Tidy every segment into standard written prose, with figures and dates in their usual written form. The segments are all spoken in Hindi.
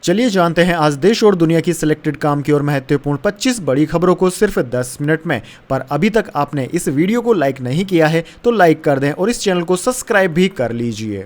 चलिए जानते हैं आज देश और दुनिया की सिलेक्टेड काम की और महत्वपूर्ण 25 बड़ी खबरों को सिर्फ 10 मिनट में। पर अभी तक आपने इस वीडियो को लाइक नहीं किया है तो लाइक कर दें और इस चैनल को सब्सक्राइब भी कर लीजिए।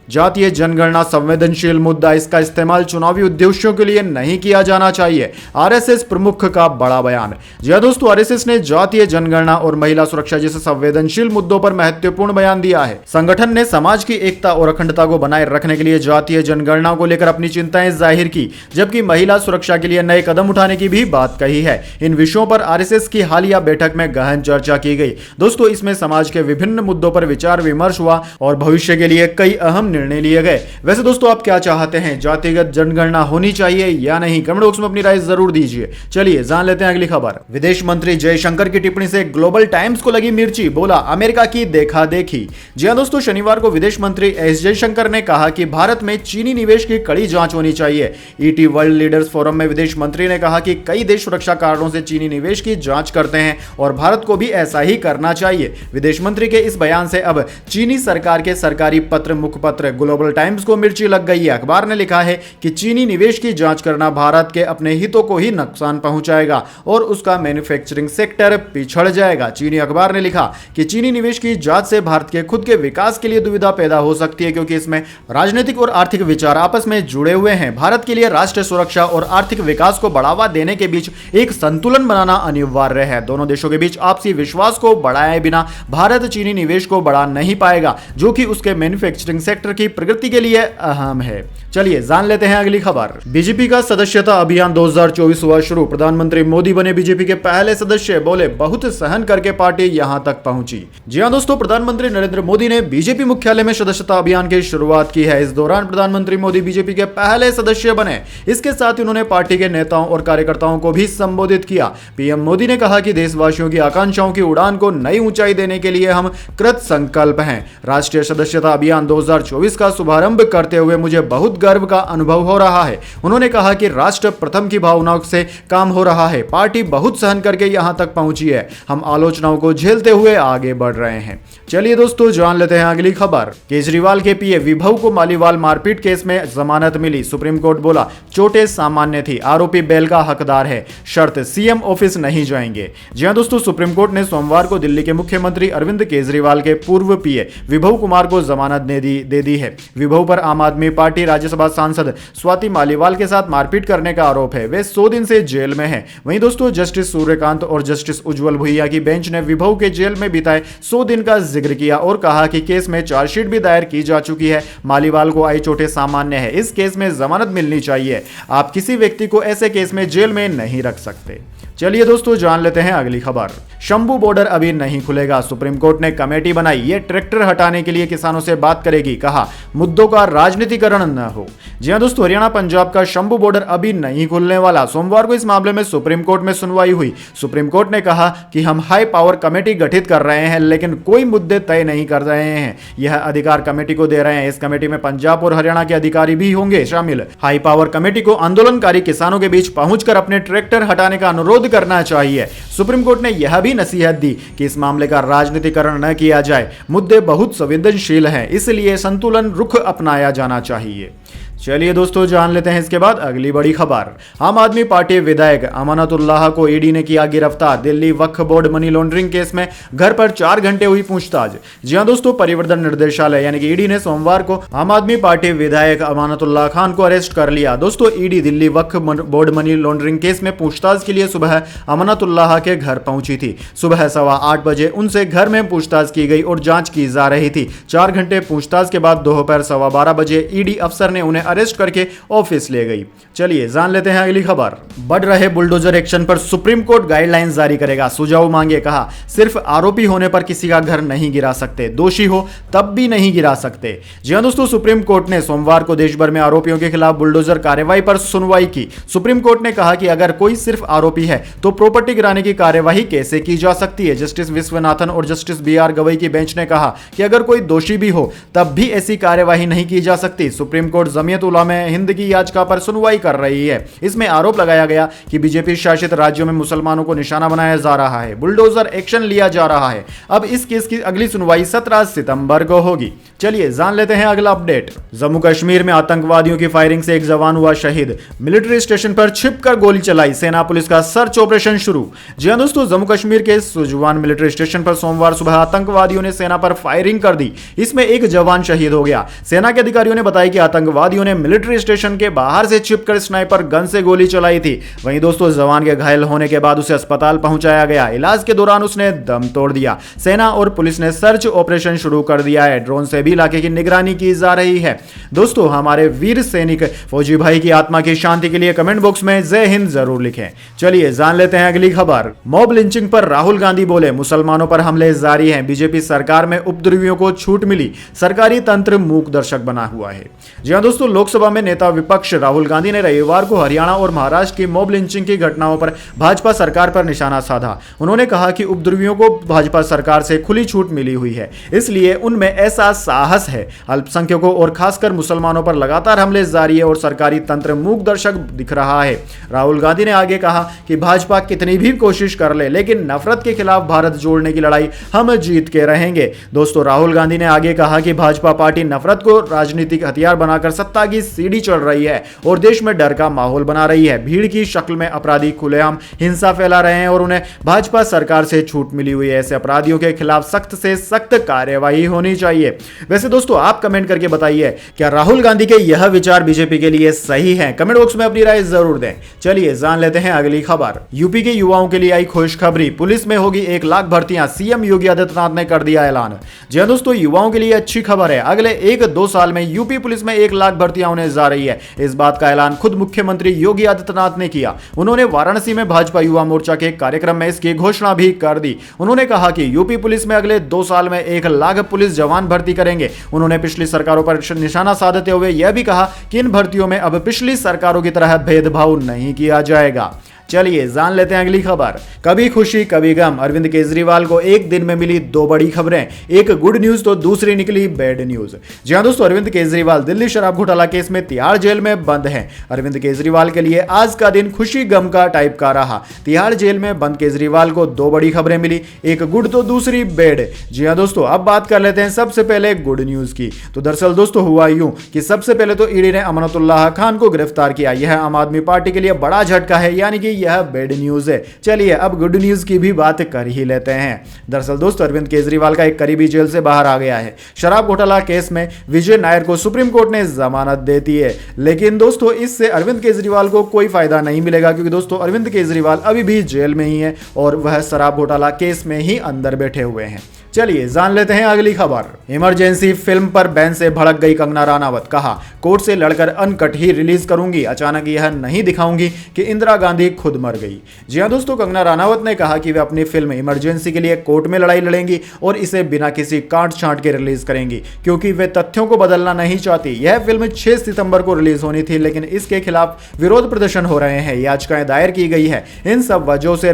जातीय जनगणना संवेदनशील मुद्दा, इसका इस्तेमाल चुनावी उद्देश्यों के लिए नहीं किया जाना चाहिए। आरएसएस प्रमुख का बड़ा बयान। जी हां दोस्तों, आरएसएस ने जातीय जनगणना और महिला सुरक्षा जैसे संवेदनशील मुद्दों पर महत्वपूर्ण बयान दिया है। संगठन ने समाज की एकता और अखंडता को बनाए रखने के लिए जातीय जनगणना को लेकर अपनी चिंताएं जाहिर की, जबकि महिला सुरक्षा के लिए नए कदम उठाने की भी बात कही है। इन विषयों पर आरएसएस की हालिया बैठक में गहन चर्चा की गई। दोस्तों, इसमें समाज के विभिन्न मुद्दों पर विचार विमर्श हुआ और भविष्य के लिए कई अहम निर्णय लिए गए। वैसे दोस्तों, आप क्या चाहते हैं, जातिगत जनगणना होनी चाहिए या नहीं? कमेंट बॉक्स में अपनी राय जरूर दीजिए। चलिए जान लेते हैं अगली खबर। विदेश मंत्री जयशंकर की टिप्पणी से ग्लोबल टाइम्स को लगी मिर्ची, बोला अमेरिका की देखा देखी। जी हां दोस्तों, शनिवार को विदेश मंत्री एस जयशंकर ने कहा कि भारत में चीनी निवेश की कड़ी जांच होनी चाहिए। ईटी वर्ल्ड लीडर्स फोरम में विदेश मंत्री ने कहा कि कई देश सुरक्षा कारणों से चीनी निवेश की जांच करते हैं और भारत को भी ऐसा ही करना चाहिए। विदेश मंत्री के इस बयान से अब चीनी सरकार के सरकारी पत्र मुखपत्र ग्लोबल टाइम्स को मिर्ची लग गई है। अखबार ने लिखा है कि चीनी निवेश की जांच करना भारत के अपने हितों को ही नुकसान पहुंचाएगा और उसका मैन्युफैक्चरिंग सेक्टर पिछड़ जाएगा। चीनी अखबार ने लिखा कि चीनी निवेश की जांच से भारत के खुद के विकास के लिए दुविधा पैदा हो सकती है, क्योंकि इसमें राजनीतिक और आर्थिक विचार आपस में जुड़े हुए हैं। भारत के लिए राष्ट्रीय सुरक्षा और आर्थिक विकास को बढ़ावा देने के बीच एक संतुलन बनाना अनिवार्य है। दोनों देशों के बीच आपसी विश्वास को बढ़ाए बिना भारत चीनी निवेश को बढ़ा नहीं पाएगा, जो कि उसके मैन्युफैक्चरिंग सेक्टर की प्रगति के लिए अहम है। चलिए जान लेते हैं अगली खबर। बीजेपी का सदस्यता अभियान 2024 हुआ शुरू। प्रधानमंत्री मोदी बने बीजेपी के पहले सदस्य, बोले बहुत सहन करके पार्टी यहां तक पहुंची। जी हां दोस्तों, प्रधानमंत्री नरेंद्र मोदी ने बीजेपी मुख्यालय में सदस्यता अभियान की शुरुआत की है। इस दौरान प्रधानमंत्री मोदी बीजेपी के पहले सदस्य बने। इसके साथ ही उन्होंने पार्टी के नेताओं और कार्यकर्ताओं को भी संबोधित किया। पीएम मोदी ने कहा कि देशवासियों की आकांक्षाओं की उड़ान को नई ऊंचाई देने के लिए हम कृत संकल्प हैं। राष्ट्रीय सदस्यता अभियान 2024 का शुभारंभ करते हुए मुझे बहुत गर्व का अनुभव हो रहा है। उन्होंने कहा कि राष्ट्र प्रथम की भावनाओं से काम हो रहा है। पार्टी बहुत सहन करके यहां तक पहुंची है। हम आलोचनाओं को झेलते हुए आगे बढ़ रहे हैं। चलिए दोस्तों जान लेते हैं अगली खबर। केजरीवाल के पीए विभव को मालीवाल मारपीट केस में जमानत मिली। सुप्रीम कोर्ट बोला चोटें सामान्य थी, आरोपी बेल का हकदार है, शर्त सीएम ऑफिस नहीं जाएंगे। जी हां दोस्तों, सुप्रीम कोर्ट ने सोमवार को दिल्ली के मुख्यमंत्री अरविंद केजरीवाल के पूर्व पीए विभव कुमार को जमानत दे दी है। विभव पर आम आदमी पार्टी राज्यसभा सांसद स्वाति मालीवाल के साथ मारपीट करने का आरोप है। वे 100 दिन से जेल में हैं। वहीं दोस्तों, जस्टिस सूर्यकांत और जस्टिस उज्जवल भुइया की बेंच ने विभव के जेल में बिताए 100 दिन का जिक्र किया और कहा कि केस में चार्जशीट भी दायर की जा चुकी है। मालीवाल को आई चोटें सामान्य है। इस केस में जमानत मिलनी चाहिए। आप किसी व्यक्ति को ऐसे केस में जेल में नहीं रख सकते। चलिए दोस्तों जान लेते हैं अगली खबर। शंभू बॉर्डर अभी नहीं खुलेगा। सुप्रीम कोर्ट ने कमेटी बनाई। ये ट्रैक्टर हटाने के लिए किसानों से बात करेगी। कहा मुद्दों का राजनीतिकरण न हो। जी हां दोस्तों, हरियाणा पंजाब का शंभू बॉर्डर अभी नहीं खुलने वाला। सोमवार को इस मामले में सुप्रीम कोर्ट में सुनवाई हुई। सुप्रीम कोर्ट ने कहा कि हम हाई पावर कमेटी गठित कर रहे हैं, लेकिन कोई मुद्दे तय नहीं कर रहे हैं। यह अधिकार कमेटी को दे रहे हैं। इस कमेटी में पंजाब और हरियाणा के अधिकारी भी होंगे शामिल। हाई पावर कमेटी को आंदोलनकारी किसानों के बीच पहुंचकर अपने ट्रैक्टर हटाने का अनुरोध करना चाहिए। सुप्रीम कोर्ट ने यह भी नसीहत दी कि इस मामले का राजनीतिकरण न किया जाए। मुद्दे बहुत संवेदनशील हैं, इसलिए संतुलन रुख अपनाया जाना चाहिए। चलिए दोस्तों जान लेते हैं इसके बाद अगली बड़ी खबर। आम आदमी पार्टी विधायक अमानतुल्लाह को ईडी ने किया गिरफ्तार। Delhi Waqf board money laundering case में घर पर 4 घंटे हुई पूछताछ। जी हां दोस्तों, परिवर्तन निर्देशालय यानी कि ईडी ने सोमवार को आम आदमी पार्टी विधायक अमानतुल्लाह खान को अरेस्ट कर लिया। दोस्तों, ED Delhi Waqf board money laundering case में पूछताछ के लिए सुबह अमानतुल्लाह के घर पहुंची थी। सुबह 8:15 बजे उनसे घर में पूछताछ की गई और जांच की जा रही थी। 4 घंटे पूछताछ के बाद दोपहर 12:15 बजे ईडी अफसर ने उन्हें अरेस्ट करके ऑफिस ले गई। चलिए जान लेते हैं अगली खबर। बढ़ रहे बुलडोजर एक्शन पर सुप्रीम कोर्ट गाइडलाइंस जारी करेगा। सुझाव मांगे। कहा सिर्फ आरोपी होने पर किसी का घर नहीं गिरा सकते, दोषी हो तब भी नहीं गिरा सकते। जी हां दोस्तों, सुप्रीम कोर्ट ने सोमवार को देश भर में आरोपियों के खिलाफ बुलडोजर कार्रवाई पर सुनवाई की। सुप्रीम कोर्ट ने कहा कि अगर कोई सिर्फ आरोपी है तो प्रॉपर्टी गिराने की कार्यवाही कैसे की जा सकती है। जस्टिस विश्वनाथन और जस्टिस BR गवई की बेंच ने कहा कि अगर कोई दोषी भी हो तब भी ऐसी कार्यवाही नहीं की जा सकती। सुप्रीम कोर्ट जमीयत जमीयत उलमा हिंद की याचिका पर सुनवाई कर रही है। इसमें आरोप लगाया गया कि बीजेपी शासित राज्यों में मुसलमानों को निशाना बनाया जा रहा है, बुलडोजर एक्शन लिया जा रहा है। अब इस केस की अगली सुनवाई 17 सितंबर को होगी। चलिए जान लेते हैं अगला अपडेट। जम्मू कश्मीर में आतंकवादियों की फायरिंग से एक जवान हुआ शहीद, मिलिट्री स्टेशन पर छिपकर गोली चलाई, सेना पुलिस का सर्च ऑपरेशन शुरू। जी हां दोस्तों, जम्मू कश्मीर के सुजवान मिलिट्री स्टेशन पर सोमवार सुबह आतंकवादियों ने सेना पर फायरिंग कर दी। इसमें एक जवान शहीद हो गया। सेना के अधिकारियों ने बताया कि आतंकवादियों ने मिलिट्री स्टेशन के बाहर से छिपकर स्नाइपर गन से गोली चलाई थी। वहीं दोस्तों, जवान के घायल होने के बाद उसे अस्पताल पहुंचाया गया। इलाज के दौरान उसने दम तोड़ दिया। सेना और पुलिस ने सर्च ऑपरेशन शुरू कर दिया है। ड्रोन से भी इलाके की निगरानी की जा रही है। दोस्तों, हमारे वीर सैनिक फौजी भाई की आत्मा की शांति के लिए कमेंट बॉक्स में जय हिंद जरूर लिखें। चलिए जान लेते हैं अगली खबर। मॉब लिंचिंग पर राहुल गांधी बोले, मुसलमानों पर हमले जारी हैं। बीजेपी सरकार में उपद्रवियों को छूट मिली, सरकारी तंत्र मूक दर्शक बना हुआ है। जी हां दोस्तों, लोकसभा में नेता विपक्ष राहुल गांधी ने रविवार को हरियाणा और महाराष्ट्र की मॉब लिंचिंग की घटनाओं पर भाजपा सरकार पर निशाना साधा। उन्होंने कहा कि उपद्रवियों को भाजपा सरकार से खुली छूट मिली हुई है, इसलिए उनमें ऐसा साहस है। अल्पसंख्यकों और खासकर मुसलमानों पर लगातार हमले जारी है और सरकारी तंत्र मूक दर्शक दिख रहा है। राहुल गांधी ने आगे कहा कि भाजपा कितनी भी कोशिश कर ले, लेकिन नफरत के खिलाफ भारत जोड़ने की लड़ाई हम जीत के रहेंगे। दोस्तों, राहुल गांधी ने आगे कहा कि भाजपा पार्टी नफरत को राजनीतिक हथियार बनाकर सत्ता की सीढ़ी चढ़ रही है और देश में डर का माहौल बना रही है। भीड़ की शक्ल में अपराधी खुलेआम हिंसा फैला रहे हैं और उन्हें भाजपा सरकार से छूट मिली हुई है। ऐसे अपराधियों के खिलाफ सख्त से सख्त कार्यवाही होनी चाहिए। वैसे दोस्तों, आप कमेंट करके बताइए, क्या राहुल गांधी के यह विचार बीजेपी के लिए सही है? कमेंट बॉक्स में अपनी राय जरूर दें। चलिए जान लेते हैं अगली खबर। यूपी के युवाओं के लिए आई खुशखबरी, पुलिस में होगी 1 लाख भर्तियां, सीएम योगी आदित्यनाथ ने कर दिया ऐलान। जी हां दोस्तों, युवाओं के लिए अच्छी खबर है। अगले 1-2 साल में यूपी पुलिस में 1 लाख भर्तियां होने जा रही है। इस बात का ऐलान खुद मुख्यमंत्री योगी आदित्यनाथ ने किया। उन्होंने वाराणसी में भाजपा युवा मोर्चा के कार्यक्रम में इसकी घोषणा भी कर दी। उन्होंने कहा कि यूपी पुलिस में अगले 2 साल में 1 लाख पुलिस जवान भर्ती करेंगे। उन्होंने पिछली सरकारों पर निशाना साधते हुए यह भी कहा कि इन भर्तियों में अब पिछली सरकारों की तरह भेदभाव नहीं किया जाएगा। चलिए जान लेते हैं अगली खबर। कभी खुशी कभी गम, अरविंद केजरीवाल को एक दिन में मिली 2 बड़ी खबरें, एक गुड न्यूज तो दूसरी निकली बैड न्यूज। जी हां दोस्तों, अरविंद केजरीवाल दिल्ली शराब घोटाला केस में तिहाड़ जेल में बंद हैं। अरविंद केजरीवाल के लिए आज का दिन खुशी गम का टाइप का रहा। तिहाड़ जेल में बंद केजरीवाल को 2 बड़ी खबरें मिली, एक गुड तो दूसरी बैड। जी हां दोस्तों, अब बात कर लेते हैं सबसे पहले गुड न्यूज की। तो दरअसल दोस्तों हुआ यूं कि सबसे पहले तो ईडी ने अमानतुल्लाह खान को गिरफ्तार किया। यह आम आदमी पार्टी के लिए बड़ा झटका है, यानी कि यह बैड न्यूज है। चलिए अब गुड न्यूज की भी बात कर ही लेते हैं। दरअसल दोस्तों, अरविंद केजरीवाल का एक करीबी जेल से बाहर आ गया है। शराब घोटाला केस में विजय नायर को सुप्रीम कोर्ट ने जमानत दे दी है, लेकिन दोस्तों इससे अरविंद केजरीवाल को कोई फायदा नहीं मिलेगा, क्योंकि दोस्तों अरविंद केजरीवाल अभी भी जेल में ही है और वह शराब घोटाला केस में ही अंदर बैठे हुए हैं। चलिए जान लेते हैं अगली खबर। इमरजेंसी फिल्म पर बैन से भड़क गई कंगना राणावत, कहा कोर्ट से लड़कर अनकट ही रिलीज करूंगी, अचानक यह नहीं दिखाऊंगी कि इंदिरा गांधी खुद मर गई। जी हां दोस्तों, कंगना राणावत ने कहा कि वे अपनी फिल्म इमरजेंसी के लिए कोर्ट में लड़ाई लड़ेंगी और इसे बिना किसी काट छांट के रिलीज करेंगी, क्योंकि वे तथ्यों को बदलना नहीं चाहती। यह फिल्म 6 सितंबर को रिलीज होनी थी, लेकिन इसके खिलाफ विरोध प्रदर्शन हो रहे हैं, याचिकाएं दायर की गई है। इन सब वजहों से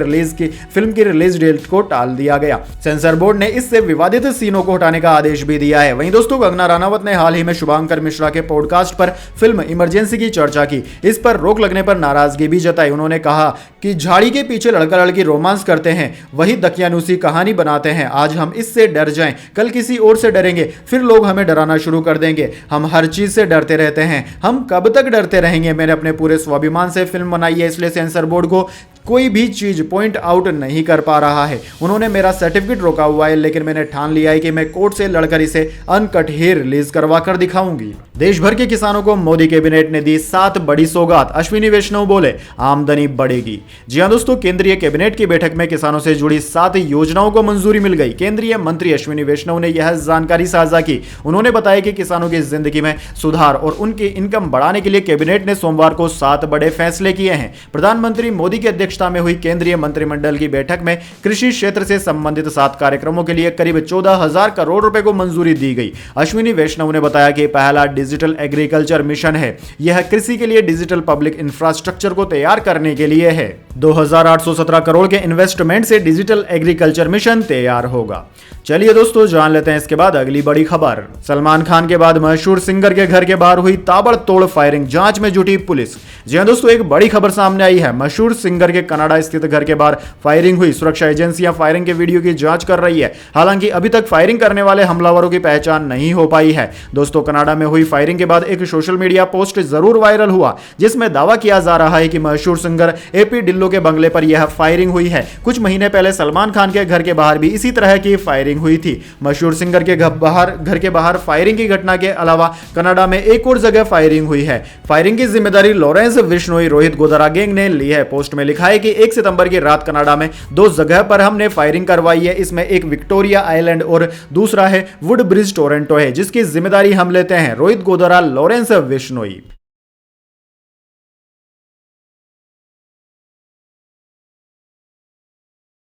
फिल्म की रिलीज डेट को टाल दिया गया। सेंसर बोर्ड ने इससे विवादित सीनों को हटाने का आदेश भी दिया है। वहीं दोस्तों, कंगना राणावत ने हाल ही में शुभांकर मिश्रा के पॉडकास्ट पर फिल्म इमरजेंसी की चर्चा की। इस पर रोक लगने पर नाराजगी भी जताई। उन्होंने कहा कि झाड़ी के पीछे लड़का लड़की रोमांस करते हैं, वही दकियानूसी कहानी बनाते हैं। आज हम इससे डर जाएं, कल किसी और से डरेंगे, फिर लोग हमें डराना शुरू कर देंगे। हम हर चीज से डरते रहते हैं, हम कब तक डरते रहेंगे? मैंने अपने पूरे स्वाभिमान से फिल्म बनाई है, इसलिए सेंसर बोर्ड को कोई भी चीज पॉइंट आउट नहीं कर पा रहा है। उन्होंने मेरा सर्टिफिकेट रोका हुआ है, लेकिन मैंने ठान लिया है कि मैं कोर्ट से लड़कर इसे अनकट ही रिलीज करवा कर दिखाऊंगी। देश भर के किसानों को मोदी कैबिनेट ने दी 7 बड़ी सौगात, अश्विनी वैष्णव बोले आमदनी बढ़ेगी। जी हां दोस्तों, केंद्रीय कैबिनेट की बैठक में किसानों से जुड़ी 7 योजनाओं को मंजूरी मिल गई। केंद्रीय मंत्री अश्विनी वैष्णव ने यह जानकारी साझा की। उन्होंने बताया कि किसानों की जिंदगी में सुधार और उनकी इनकम बढ़ाने के लिए कैबिनेट ने सोमवार को 7 बड़े फैसले किए हैं। प्रधानमंत्री मोदी की अध्यक्षता में हुई केंद्रीय मंत्रिमंडल की बैठक में कृषि क्षेत्र से संबंधित 7 कार्यक्रमों के लिए करीब 14,000 करोड़ रुपए को मंजूरी दी गई। अश्विनी वैष्णव ने बताया कि पहला डिजिटल एग्रीकल्चर मिशन है। यह कृषि के लिए डिजिटल पब्लिक इंफ्रास्ट्रक्चर को तैयार करने के लिए है। 2817 करोड़ के इन्वेस्टमेंट से डिजिटल एग्रीकल्चर मिशन तैयार होगा। चलिए दोस्तों जान लेते हैं इसके बाद अगली बड़ी खबर। सलमान खान के बाद मशहूर सिंगर के घर के बाहर हुई ताबड़तोड़ फायरिंग, जांच में जुटी पुलिस। जी हां दोस्तों, एक बड़ी खबर सामने आई है। मशहूर सिंगर के कनाडा स्थित घर के बाहर फायरिंग हुई। सुरक्षा एजेंसियां फायरिंग के वीडियो की जांच कर रही है। हालांकि अभी तक फायरिंग करने वाले हमलावरों की पहचान नहीं हो पाई है। दोस्तों, कनाडा में हुई फायरिंग के बाद एक सोशल मीडिया पोस्ट जरूर वायरल हुआ, जिसमें दावा किया जा रहा है कि मशहूर सिंगर एपी ढिल्लों के बंगले पर यह फायरिंग हुई है। कुछ महीने पहले सलमान खान के घर के बाहर भी इसी तरह की फायरिंग हुई थी। मशहूर सिंगर के घर के बाहर फायरिंग की घटना के अलावा कनाडा में एक और जगह फायरिंग हुई है। फायरिंग की जिम्मेदारी लॉरेंस विश्नोई रोहित गोदारा गैंग ने ली है। पोस्ट में लिखा है कि 1 सितंबर की रात कनाडा में 2 जगह पर हमने फायरिंग करवाई है। इसमें एक विक्टोरिया आइलैंड और दूसरा है वुड ब्रिज टोरंटो है, जिसकी जिम्मेदारी हम लेते हैं। रोहित गोदारा, लॉरेंस विश्नोई।